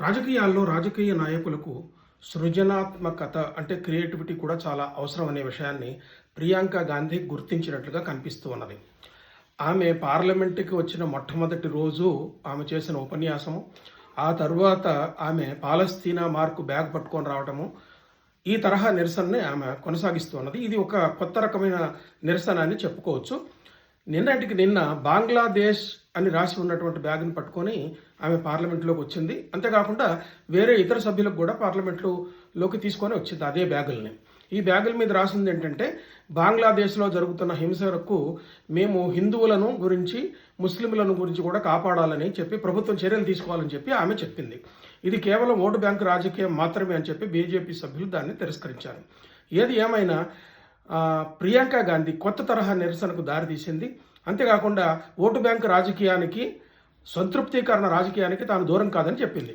రాజకీయాల్లో రాజకీయ నాయకులకు సృజనాత్మకత అంటే క్రియేటివిటీ కూడా చాలా అవసరం అనే విషయాన్ని ప్రియాంక గాంధీ గుర్తించినట్లుగా కనిపిస్తూ ఉన్నది. ఆమె పార్లమెంటుకి వచ్చిన మొట్టమొదటి రోజు ఆమె చేసిన ఉపన్యాసము, ఆ తరువాత ఆమె పాలస్తీనా మార్కు బ్యాగ్ పట్టుకొని రావటము, ఈ తరహా నిరసనని ఆమె కొనసాగిస్తూ ఉన్నది. ఇది ఒక కొత్త రకమైన నిరసన అని చెప్పుకోవచ్చు. నిన్నటికి నిన్న బంగ్లాదేశ్ అని రాసి ఉన్నటువంటి బ్యాగ్ని పట్టుకొని ఆమె పార్లమెంట్లోకి వచ్చింది. అంతేకాకుండా వేరే ఇతర సభ్యులకు కూడా పార్లమెంట్లోకి తీసుకొని వచ్చింది అదే బ్యాగుల్ని. ఈ బ్యాగుల మీద రాసింది ఏంటంటే, బంగ్లాదేశ్లో జరుగుతున్న హింసకు మేము హిందువులను గురించి ముస్లింలను గురించి కూడా కాపాడాలని చెప్పి ప్రభుత్వం చర్యలు తీసుకోవాలని చెప్పి ఆమె చెప్పింది. ఇది కేవలం ఓటు బ్యాంకు రాజకీయం మాత్రమే అని చెప్పి బీజేపీ సభ్యులు దాన్ని తిరస్కరించారు. ఏది ఏమైనా ప్రియాంక గాంధీ కొత్త తరహా నిరసనకు దారితీసింది. అంతేకాకుండా ఓటు బ్యాంకు రాజకీయానికి, సంతృప్తీకరణ రాజకీయానికి తాను దూరం కాదని చెప్పింది.